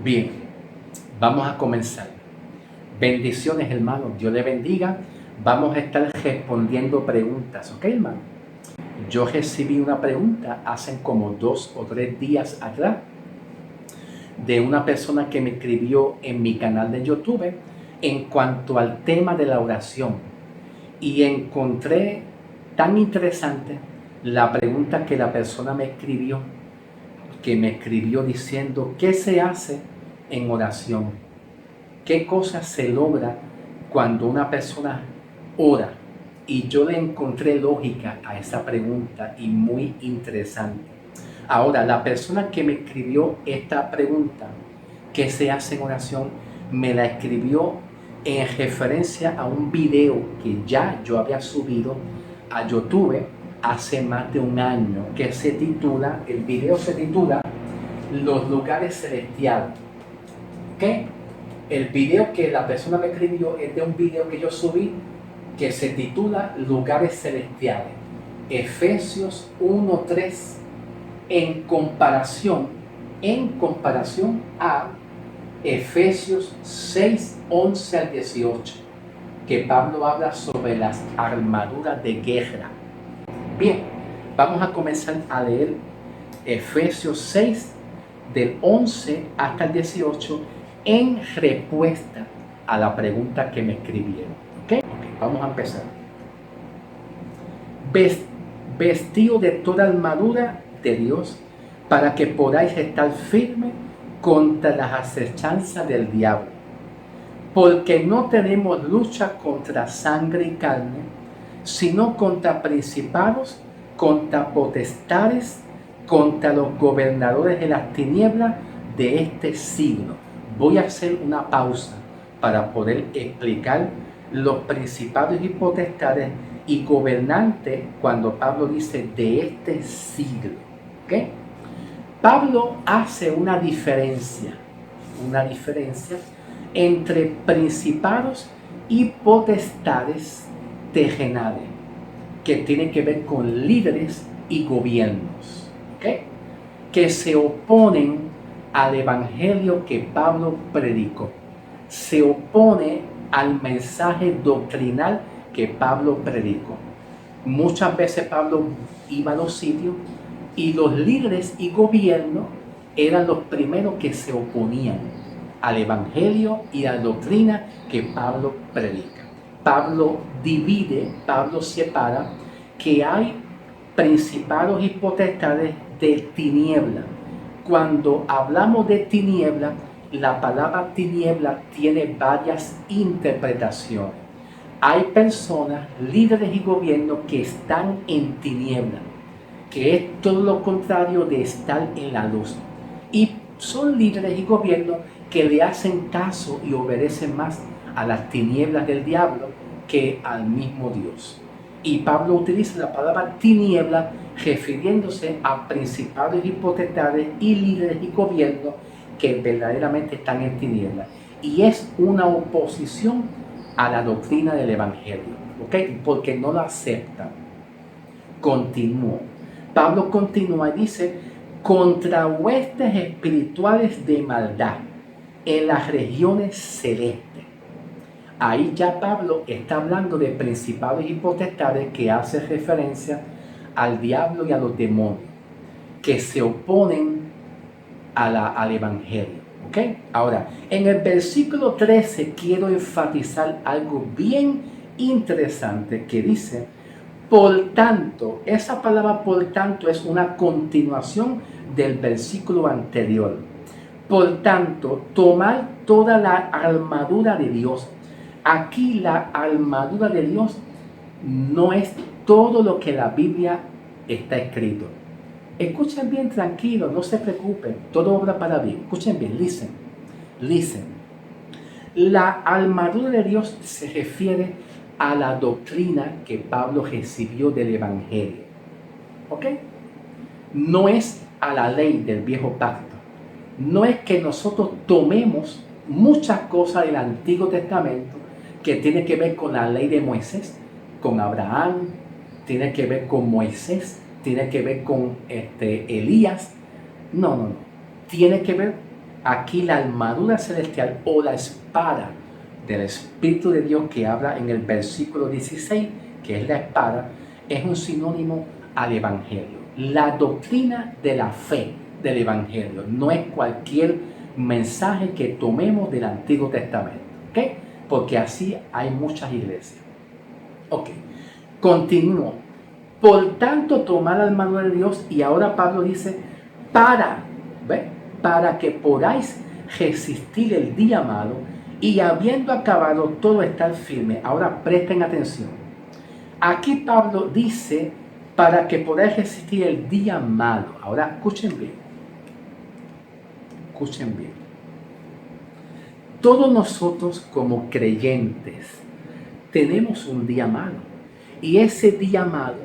Bien, vamos a comenzar. Bendiciones, hermanos. Dios le bendiga. Vamos a estar respondiendo preguntas, ¿ok, hermano? Yo recibí una pregunta hace como 2 o 3 días atrás de una persona que me escribió en mi canal de YouTube en cuanto al tema de la oración. Y encontré tan interesante la pregunta que la persona me escribió diciendo: ¿qué se hace en oración? ¿Qué cosa se logra cuando una persona ora? Y yo le encontré lógica a esa pregunta y muy interesante. Ahora, la persona que me escribió esta pregunta, ¿qué se hace en oración?, me la escribió en referencia a un video que ya yo había subido a YouTube hace más de un año, que el video se titula Los lugares celestiales. ¿Ok? El video que la persona me escribió es de un video que yo subí que se titula Lugares celestiales. Efesios 1:3 en comparación a Efesios 6:11 al 18, que Pablo habla sobre las armaduras de guerra. Bien, vamos a comenzar a leer Efesios 6 del 11 hasta el 18 en respuesta a la pregunta que me escribieron. ¿Ok? Vamos a empezar. Vestido de toda armadura de Dios para que podáis estar firmes contra las acechanzas del diablo. Porque no tenemos lucha contra sangre y carne, sino contra principados, contra potestades, contra los gobernadores de las tinieblas de este siglo. Voy a hacer una pausa para poder explicar los principados y potestades y gobernantes cuando Pablo dice de este siglo. ¿Okay? Pablo hace una diferencia entre principados y potestades terrenales, que tiene que ver con líderes y gobiernos, ¿okay?, que se oponen al evangelio que Pablo predicó, se opone al mensaje doctrinal que Pablo predicó. Muchas veces Pablo iba a los sitios y los líderes y gobiernos eran los primeros que se oponían al evangelio y a la doctrina que Pablo predica. Pablo divide, Pablo separa que hay principados y potestades de tiniebla. Cuando hablamos de tiniebla, la palabra tiniebla tiene varias interpretaciones. Hay personas, líderes y gobiernos que están en tiniebla, que es todo lo contrario de estar en la luz. Y son líderes y gobiernos que le hacen caso y obedecen más a las tinieblas del diablo que al mismo Dios. Y Pablo utiliza la palabra tiniebla refiriéndose a principados y potestades y líderes y gobiernos que verdaderamente están en tinieblas. Y es una oposición a la doctrina del evangelio, ¿ok? Porque no la aceptan. Continúo. Pablo continúa y dice: contra huestes espirituales de maldad en las regiones celestes. Ahí ya Pablo está hablando de principados y potestades, que hace referencia al diablo y a los demonios que se oponen al evangelio. ¿Okay? Ahora, en el versículo 13 quiero enfatizar algo bien interesante que dice: por tanto. Esa palabra por tanto es una continuación del versículo anterior. Por tanto, tomad toda la armadura de Dios. Aquí la armadura de Dios no es todo lo que la Biblia está escrito. Escuchen bien, tranquilo, no se preocupen, todo obra para bien. Escuchen bien, listen. La armadura de Dios se refiere a la doctrina que Pablo recibió del evangelio. ¿Ok? No es a la ley del viejo pacto. No es que nosotros tomemos muchas cosas del Antiguo Testamento que tiene que ver con la ley de Moisés, con Abraham, tiene que ver con Moisés, tiene que ver con Elías. No. Tiene que ver aquí la armadura celestial o la espada del Espíritu de Dios que habla en el versículo 16, que es la espada, es un sinónimo al Evangelio. La doctrina de la fe del Evangelio no es cualquier mensaje que tomemos del Antiguo Testamento, ¿ok? Porque así hay muchas iglesias. Ok, continúo. Por tanto, tomad la armadura de Dios, y ahora Pablo dice, ¿ve? Para que podáis resistir el día malo, y habiendo acabado todo estar firme. Ahora presten atención. Aquí Pablo dice, para que podáis resistir el día malo. Ahora escuchen bien. Escuchen bien. Todos nosotros como creyentes tenemos un día malo. Y ese día malo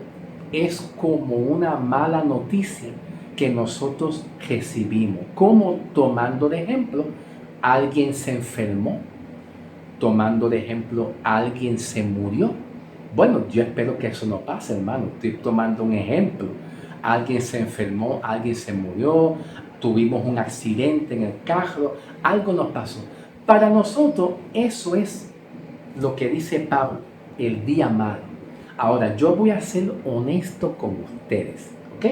es como una mala noticia que nosotros recibimos. Como tomando de ejemplo, alguien se enfermó. Tomando de ejemplo, alguien se murió. Bueno, yo espero que eso no pase, hermano. Estoy tomando un ejemplo. Alguien se enfermó, alguien se murió, tuvimos un accidente en el carro, algo nos pasó. Para nosotros eso es lo que dice Pablo, el día malo. Ahora, yo voy a ser honesto con ustedes, ¿ok?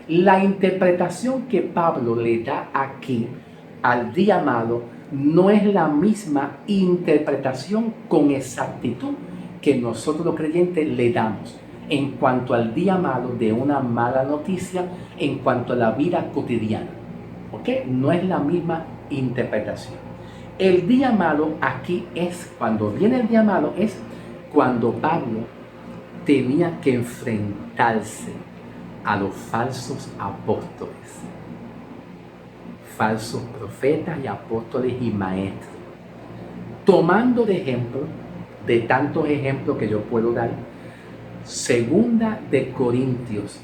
La interpretación que Pablo le da aquí al día malo no es la misma interpretación con exactitud que nosotros los creyentes le damos en cuanto al día malo de una mala noticia, en cuanto a la vida cotidiana, ¿ok? No es la misma interpretación. El día malo aquí es, cuando viene el día malo, es cuando Pablo tenía que enfrentarse a los falsos apóstoles, falsos profetas y apóstoles y maestros. Tomando de ejemplo, de tantos ejemplos que yo puedo dar, Segunda de Corintios,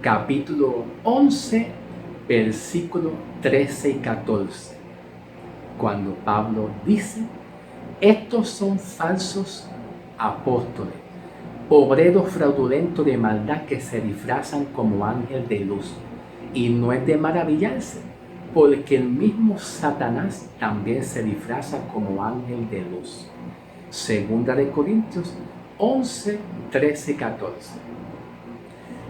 capítulo 11, versículos 13 y 14. Cuando Pablo dice, estos son falsos apóstoles, obreros fraudulentos de maldad que se disfrazan como ángel de luz. Y no es de maravillarse, porque el mismo Satanás también se disfraza como ángel de luz. Segunda de Corintios 11, 13, 14.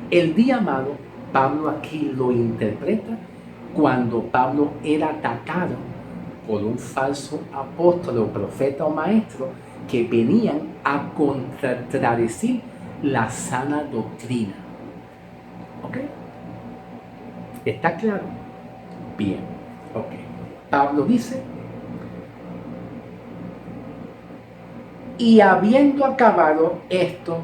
El día malo, Pablo aquí lo interpreta cuando Pablo era atacado por un falso apóstol o profeta o maestro que venían a contradecir la sana doctrina. ¿Ok? ¿Está claro? Bien. Ok. Pablo dice, y habiendo acabado esto,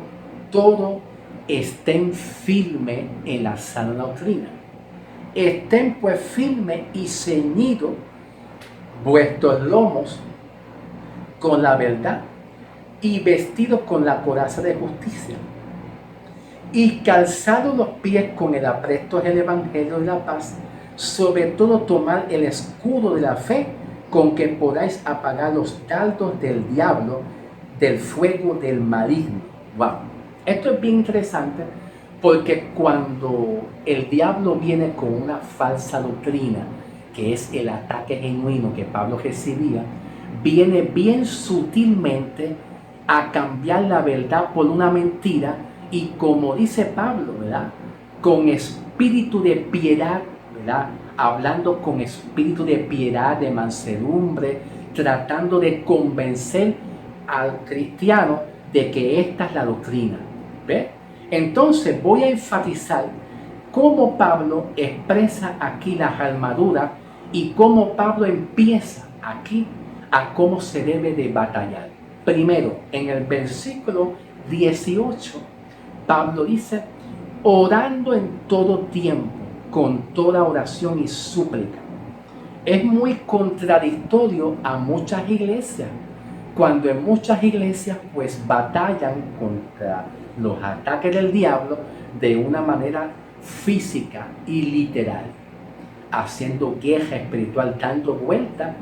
todo estén firme en la sana doctrina. Estén pues firmes y ceñidos vuestros lomos con la verdad y vestidos con la coraza de justicia y calzados los pies con el apresto del evangelio de la paz, sobre todo tomar el escudo de la fe con que podáis apagar los dardos del diablo, del fuego del maligno. Wow, esto es bien interesante porque cuando el diablo viene con una falsa doctrina, que es el ataque genuino que Pablo recibía, viene bien sutilmente a cambiar la verdad por una mentira y, como dice Pablo, ¿verdad?, con espíritu de piedad, ¿verdad?, hablando con espíritu de piedad, de mansedumbre, tratando de convencer al cristiano de que esta es la doctrina. ¿Ve? Entonces voy a enfatizar cómo Pablo expresa aquí las armaduras y cómo Pablo empieza aquí a cómo se debe de batallar. Primero, en el versículo 18, Pablo dice, orando en todo tiempo, con toda oración y súplica. Es muy contradictorio a muchas iglesias, cuando en muchas iglesias pues batallan contra los ataques del diablo de una manera física y literal, haciendo guerra espiritual, dando vuelta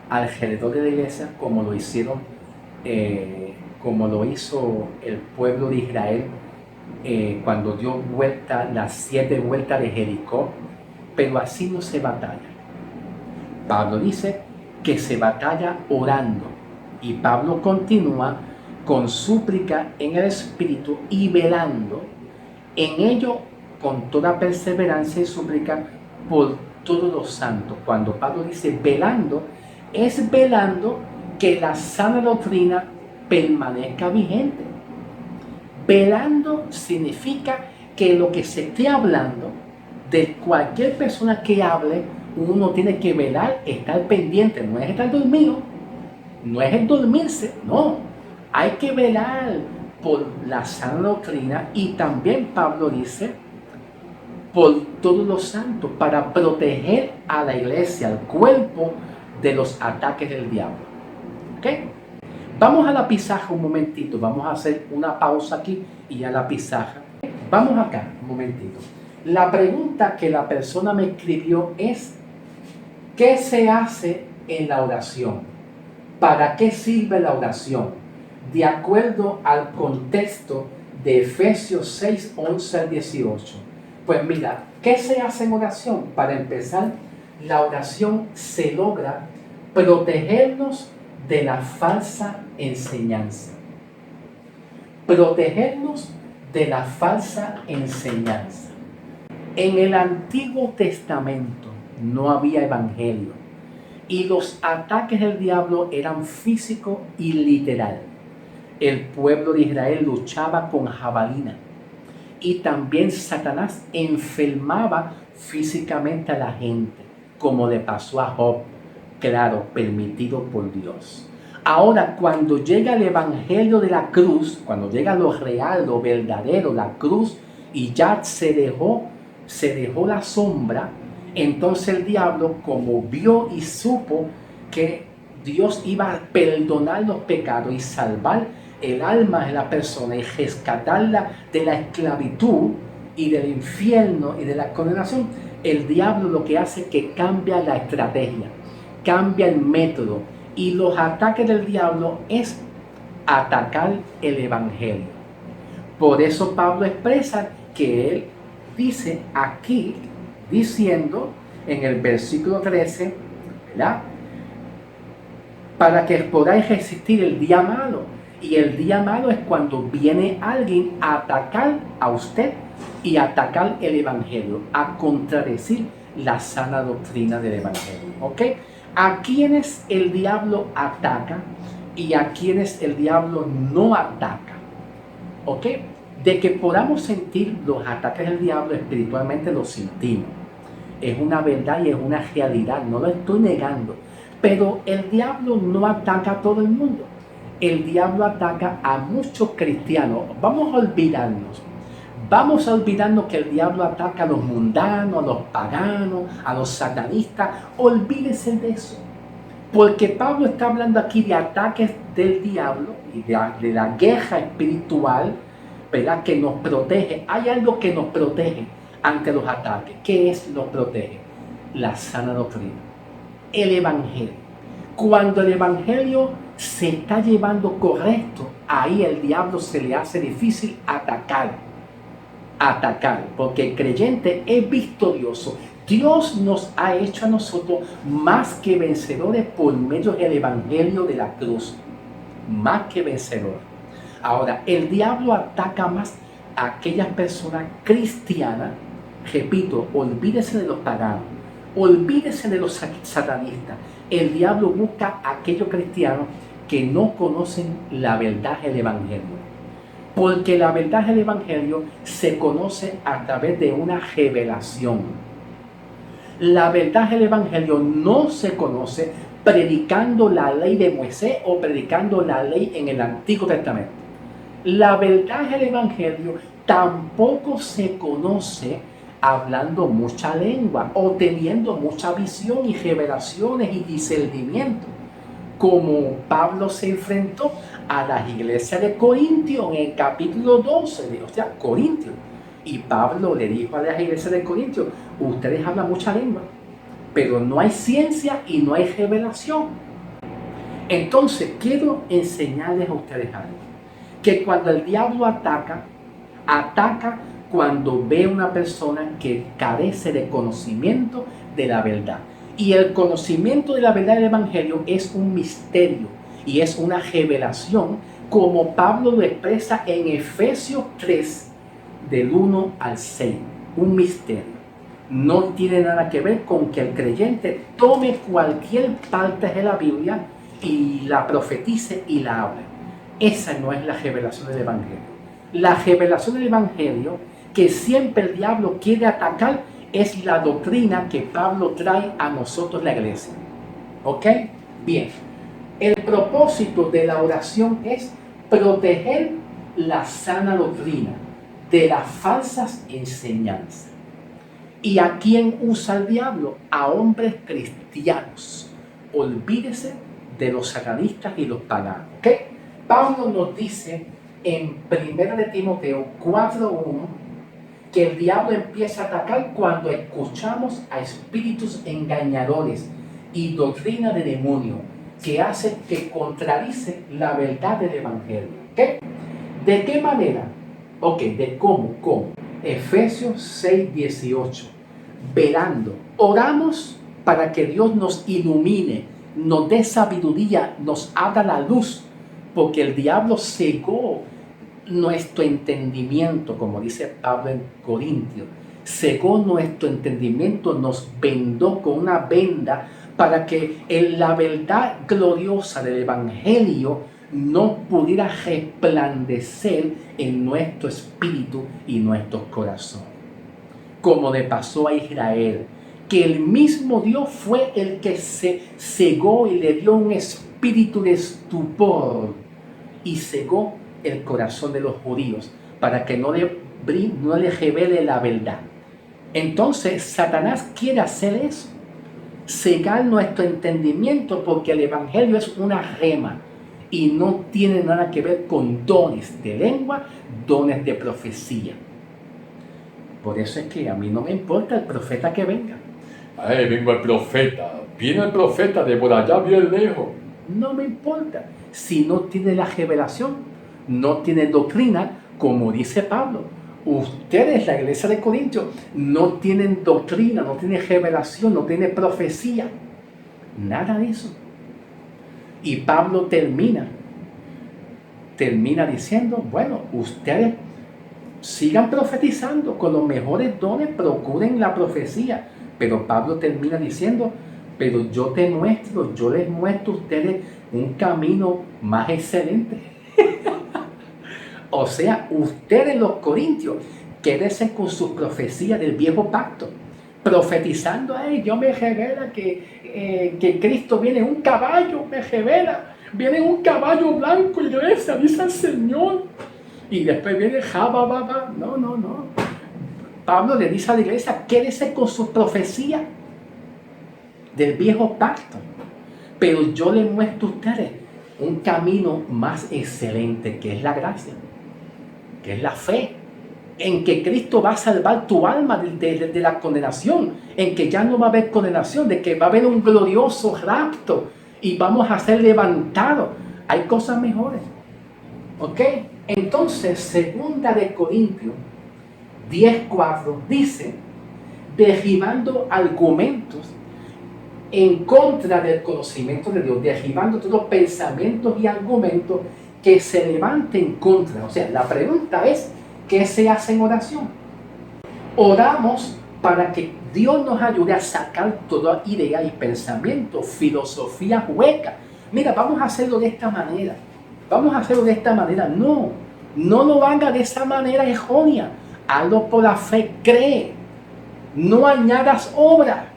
alrededor de la iglesia, como lo hicieron, como lo hizo el pueblo de Israel cuando dio vuelta las 7 vueltas de Jericó. Pero así no se batalla. Pablo dice que se batalla orando. Y Pablo continúa con súplica en el Espíritu y velando en ello con toda perseverancia y súplica por todos los santos. Cuando Pablo dice velando, es velando que la sana doctrina permanezca vigente. Velando significa que lo que se esté hablando, de cualquier persona que hable, uno tiene que velar, estar pendiente, no es estar dormido, no es el dormirse, no, hay que velar por la sana doctrina. Y también Pablo dice por todos los santos, para proteger a la iglesia, al cuerpo, de los ataques del diablo. ¿Ok? Vamos a la pizarra un momentito, vamos a hacer una pausa aquí y a la pizarra. Vamos acá un momentito. La pregunta que la persona me escribió es: ¿qué se hace en la oración? ¿Para qué sirve la oración? De acuerdo al contexto de Efesios 6, 11 al 18. Pues mira, ¿qué se hace en oración? Para empezar, la oración se logra protegernos de la falsa enseñanza. Protegernos de la falsa enseñanza. En el Antiguo Testamento no había evangelio y los ataques del diablo eran físicos y literal. El pueblo de Israel luchaba con jabalina y también Satanás enfermaba físicamente a la gente, como le pasó a Job, claro, permitido por Dios. Ahora, cuando llega el evangelio de la cruz, cuando llega lo real, lo verdadero, la cruz, y ya se dejó la sombra, entonces el diablo, como vio y supo que Dios iba a perdonar los pecados y salvar el alma de la persona y rescatarla de la esclavitud y del infierno y de la condenación, el diablo lo que hace es que cambia la estrategia, cambia el método, y los ataques del diablo es atacar el evangelio. Por eso Pablo expresa que él dice aquí, diciendo en el versículo 13, ¿verdad? Para que podáis resistir el día malo. Y el día malo es cuando viene alguien a atacar a usted y a atacar el evangelio, a contradecir la sana doctrina del evangelio. ¿Ok? A quienes el diablo ataca y a quienes el diablo no ataca. ¿Ok? De que podamos sentir los ataques del diablo espiritualmente, los sentimos. Es una verdad y es una realidad, no lo estoy negando. Pero el diablo no ataca a todo el mundo. El diablo ataca a muchos cristianos. Vamos a olvidarnos que el diablo ataca a los mundanos, a los paganos, a los satanistas. Olvídese de eso. Porque Pablo está hablando aquí de ataques del diablo y de la guerra espiritual, ¿verdad? Que nos protege. Hay algo que nos protege ante los ataques. ¿Qué es lo protege? La sana doctrina, el evangelio. Cuando el evangelio se está llevando correcto, ahí el diablo se le hace difícil atacar, porque el creyente es victorioso. Dios nos ha hecho a nosotros más que vencedores por medio del evangelio de la cruz, más que vencedores. Ahora, el diablo ataca más a aquellas personas cristianas. Repito, olvídese de los paganos, olvídese de los satanistas. El diablo busca a aquellos cristianos que no conocen la verdad del evangelio. Porque la verdad del evangelio se conoce a través de una revelación. La verdad del evangelio no se conoce predicando la ley de Moisés o predicando la ley en el Antiguo Testamento. La verdad del evangelio tampoco se conoce hablando mucha lengua o teniendo mucha visión y revelaciones y discernimiento, como Pablo se enfrentó a las iglesias de Corintios en el capítulo 12 de Corintios. Y Pablo le dijo a las iglesias de Corintios: ustedes hablan mucha lengua, pero no hay ciencia y no hay revelación. Entonces quiero enseñarles a ustedes algo, que cuando el diablo ataca cuando ve una persona que carece de conocimiento de la verdad. Y el conocimiento de la verdad del Evangelio es un misterio y es una revelación, como Pablo lo expresa en Efesios 3, del 1 al 6. Un misterio. No tiene nada que ver con que el creyente tome cualquier parte de la Biblia y la profetice y la hable. Esa no es la revelación del Evangelio. La revelación del Evangelio, que siempre el diablo quiere atacar, es la doctrina que Pablo trae a nosotros, la iglesia. ¿Ok? Bien. El propósito de la oración es proteger la sana doctrina de las falsas enseñanzas. ¿Y a quién usa el diablo? A hombres cristianos. Olvídese de los satanistas y los paganos. ¿Ok? Pablo nos dice en 1 de Timoteo 4:1 que el diablo empieza a atacar cuando escuchamos a espíritus engañadores y doctrina de demonio que hace que contradice la verdad del Evangelio. ¿Okay? ¿De qué manera? Ok, ¿de cómo? ¿Cómo? Efesios 6:18. Velando. Oramos para que Dios nos ilumine, nos dé sabiduría, nos abra la luz, porque el diablo cegó nuestro entendimiento, como dice Pablo en Corintios, cegó nuestro entendimiento, nos vendó con una venda para que en la verdad gloriosa del Evangelio no pudiera resplandecer en nuestro espíritu y nuestro corazón. Como le pasó a Israel, que el mismo Dios fue el que se cegó y le dio un espíritu de estupor y cegó el corazón de los judíos para que no le revele la verdad. Entonces Satanás quiere hacer eso, cegar nuestro entendimiento, porque el Evangelio es una rema y no tiene nada que ver con dones de lengua, dones de profecía. Por eso es que a mí no me importa el profeta que venga. Ay, vengo el profeta. Viene el profeta de por allá bien lejos. No me importa. Si no tiene la revelación, no tiene doctrina, como dice Pablo. Ustedes, la iglesia de Corintios, no tienen doctrina, no tienen revelación, no tienen profecía. Nada de eso. Y Pablo termina diciendo, bueno, ustedes sigan profetizando con los mejores dones, procuren la profecía. Pero Pablo termina diciendo, pero yo les muestro a ustedes un camino más excelente. O sea, ustedes los corintios, quédense con sus profecías del viejo pacto, profetizando, Dios me revela que Cristo viene en un caballo, me revela, viene en un caballo blanco y regresa, dice el Señor. Y después viene No. Pablo le dice a la iglesia, quédese con sus profecías del viejo pacto. Pero yo les muestro a ustedes un camino más excelente, que es la gracia, que es la fe, en que Cristo va a salvar tu alma de la condenación, en que ya no va a haber condenación, de que va a haber un glorioso rapto y vamos a ser levantados. Hay cosas mejores. ¿Ok? Entonces, 2 de Corintios 10:4 dice, derribando argumentos en contra del conocimiento de Dios, derribando todos los pensamientos y argumentos que se levanten en contra. O sea, la pregunta es, ¿qué se hace en oración? Oramos para que Dios nos ayude a sacar toda idea y pensamiento, filosofía hueca. Mira, vamos a hacerlo de esta manera. Vamos a hacerlo de esta manera. No lo haga de esa manera errónea. Hazlo por la fe, cree. No añadas obra.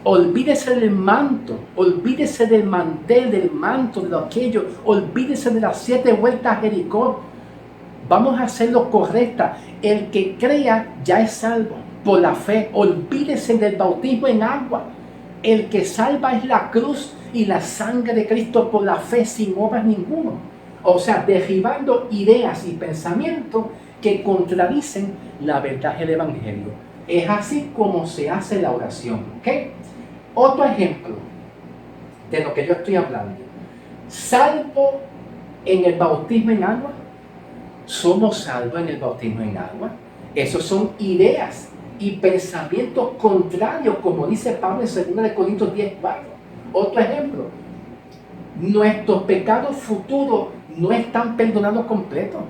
Olvídese del manto, olvídese del mantel, del manto, de aquello. Olvídese de las 7 vueltas a Jericó. Vamos a hacerlo correcta. El que crea ya es salvo por la fe. Olvídese del bautismo en agua. El que salva es la cruz y la sangre de Cristo por la fe, sin obras ninguno. O sea, derribando ideas y pensamientos que contradicen la verdad del Evangelio. Es así como se hace la oración. ¿Ok? Otro ejemplo de lo que yo estoy hablando. Salvo en el bautismo en agua. ¿Somos salvos en el bautismo en agua? Esas son ideas y pensamientos contrarios, como dice Pablo en 2 Corintios 10:4. Otro ejemplo, nuestros pecados futuros no están perdonados completos.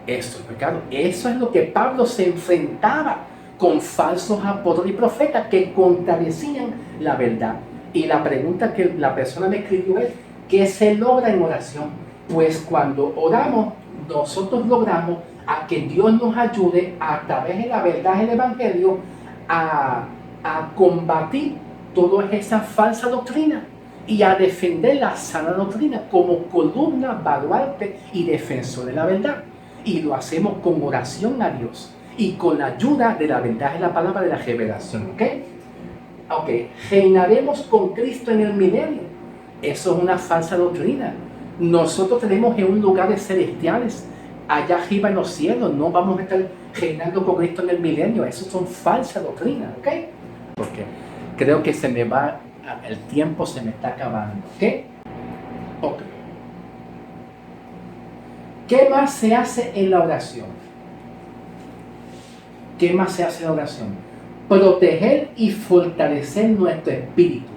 Eso es pecado. Eso es lo que Pablo se enfrentaba con falsos apóstoles y profetas que contradecían la verdad. Y la pregunta que la persona me escribió es, ¿qué se logra en oración? Pues cuando oramos, nosotros logramos a que Dios nos ayude a través de la verdad del Evangelio a combatir todas esas falsas doctrinas y a defender la sana doctrina como columna, baluarte y defensor de la verdad. Y lo hacemos con oración a Dios y con la ayuda de la verdad de la palabra de la revelación. ¿Ok? Reinaremos con Cristo en el milenio. Eso es una falsa doctrina. Nosotros tenemos en un lugares celestiales, allá arriba en los cielos. No vamos a estar reinando con Cristo en el milenio. Eso son falsas doctrinas. ¿Ok? Porque creo que el tiempo se me está acabando. ¿Ok? ¿Qué más se hace en la oración? ¿Qué más se hace en la oración? Proteger y fortalecer nuestro espíritu,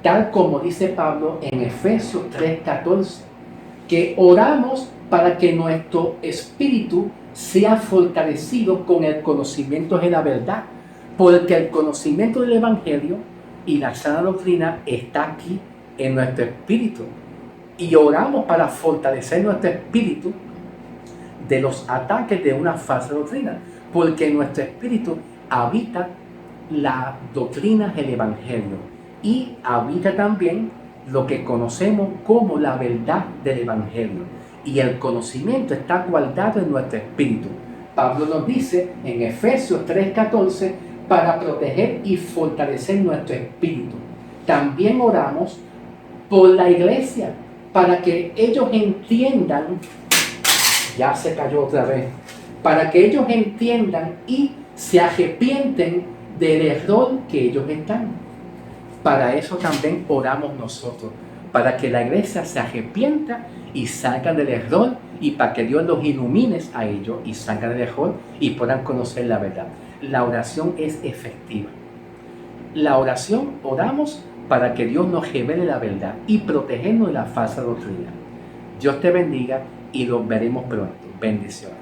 tal como dice Pablo en Efesios 3:14, que oramos para que nuestro espíritu sea fortalecido con el conocimiento de la verdad, porque el conocimiento del Evangelio y la sana doctrina está aquí en nuestro espíritu. Y oramos para fortalecer nuestro espíritu de los ataques de una falsa doctrina, porque en nuestro espíritu habita la doctrina del Evangelio y habita también lo que conocemos como la verdad del Evangelio. Y el conocimiento está guardado en nuestro espíritu. Pablo nos dice en Efesios 3:14, para proteger y fortalecer nuestro espíritu. También oramos por la iglesia, para que ellos entiendan, ya se cayó otra vez, para que ellos entiendan y se arrepienten del error que ellos están. Para eso también oramos nosotros, para que la iglesia se arrepienta y salgan del error y para que Dios los ilumine a ellos y salgan del error y puedan conocer la verdad. La oración es efectiva. La oración, oramos para que Dios nos revele la verdad y protegernos de la falsa doctrina. Dios te bendiga y los veremos pronto. Bendiciones.